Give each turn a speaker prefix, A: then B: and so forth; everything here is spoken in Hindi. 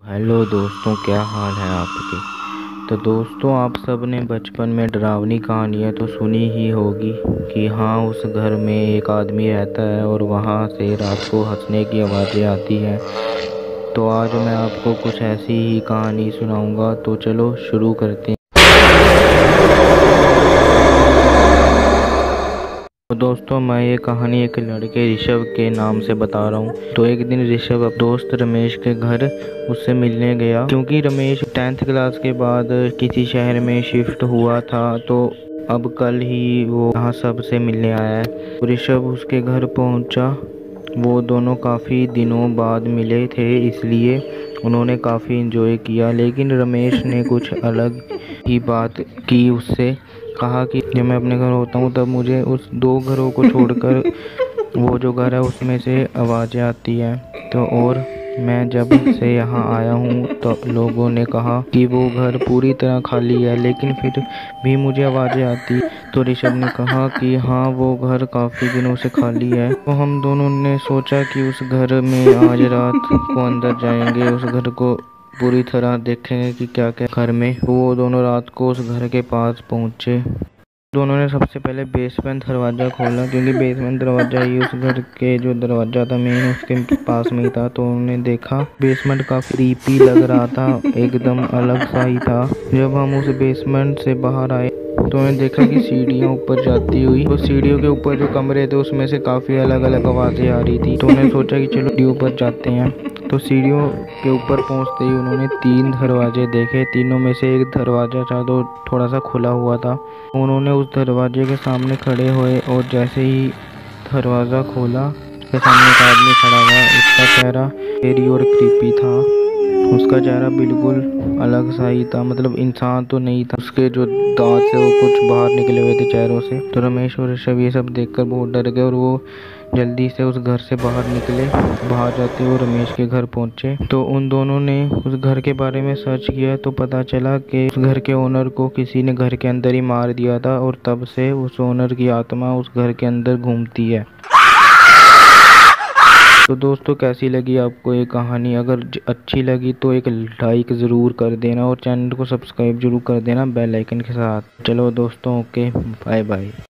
A: हेलो दोस्तों, क्या हाल है आपके। तो दोस्तों, आप सब ने बचपन में डरावनी कहानियाँ तो सुनी ही होगी कि हाँ, उस घर में एक आदमी रहता है और वहाँ से रात को हंसने की आवाज़ें आती हैं। तो आज मैं आपको कुछ ऐसी ही कहानी सुनाऊंगा। तो चलो शुरू करते हैं। तो दोस्तों, मैं ये कहानी एक लड़के ऋषभ के नाम से बता रहा हूँ। तो एक दिन ऋषभ अपने दोस्त रमेश के घर उससे मिलने गया, क्योंकि रमेश 10th क्लास के बाद किसी शहर में शिफ्ट हुआ था। तो अब कल ही वो यहाँ सबसे मिलने आया है। तो ऋषभ उसके घर पहुँचा। वो दोनों काफ़ी दिनों बाद मिले थे, इसलिए उन्होंने काफ़ी इंजॉय किया। लेकिन रमेश ने कुछ अलग ही बात की। उससे कहा कि जब मैं अपने घर होता हूँ तब मुझे उस दो घरों को छोड़कर वो जो घर है उसमें से आवाज़ें आती हैं। तो और मैं जब से यहाँ आया हूँ तो लोगों ने कहा कि वो घर पूरी तरह खाली है, लेकिन फिर भी मुझे आवाज़ें आती। तो ऋषभ ने कहा कि हाँ, वो घर काफ़ी दिनों से खाली है। तो हम दोनों ने सोचा कि उस घर में आज रात को अंदर जाएंगे, उस घर को पूरी तरह देखेंगे कि क्या क्या घर में। वो दोनों रात को उस घर के पास पहुँचे। दोनों ने सबसे पहले बेसमेंट दरवाज़ा खोला, क्योंकि बेसमेंट दरवाज़ा ही उस घर के जो दरवाज़ा था मेन उसके पास में ही था। तो उन्होंने देखा बेसमेंट काफ़ी क्रीपी लग रहा था, एकदम अलग सा ही था। जब हम उस बेसमेंट से बाहर आए तो उन्होंने देखा कि सीढ़ियाँ ऊपर जाती हुई, तो सीढ़ियों के ऊपर जो कमरे थे उसमें से काफ़ी अलग अलग आवाज़ें आ रही थी। तो उन्होंने सोचा कि चलो सीढ़ी ऊपर जाते हैं। तो सीढ़ियों के ऊपर पहुंचते ही उन्होंने 3 दरवाजे देखे। तीनों में से एक दरवाज़ा था तो थोड़ा सा खुला हुआ था। उन्होंने उस दरवाजे के सामने खड़े हुए और जैसे ही दरवाज़ा खोला, उसके सामने एक आदमी खड़ा हुआ। उसका चेहरा स्कैरी और क्रीपी था। उसका चेहरा बिल्कुल अलग सा ही था, मतलब इंसान तो नहीं था। उसके जो दांत थे वो कुछ बाहर निकले हुए थे चेहरों से। तो रमेश और ऋषभ ये सब देखकर बहुत डर गए और वो जल्दी से उस घर से बाहर निकले। बाहर जाते हुए रमेश के घर पहुंचे तो उन दोनों ने उस घर के बारे में सर्च किया। तो पता चला कि उस घर के ओनर को किसी ने घर के अंदर ही मार दिया था और तब से उस ओनर की आत्मा उस घर के अंदर घूमती है। तो दोस्तों, कैसी लगी आपको ये कहानी। अगर अच्छी लगी तो एक लाइक ज़रूर कर देना और चैनल को सब्सक्राइब जरूर कर देना बेल आइकन के साथ। चलो दोस्तों, ओके, बाय बाय।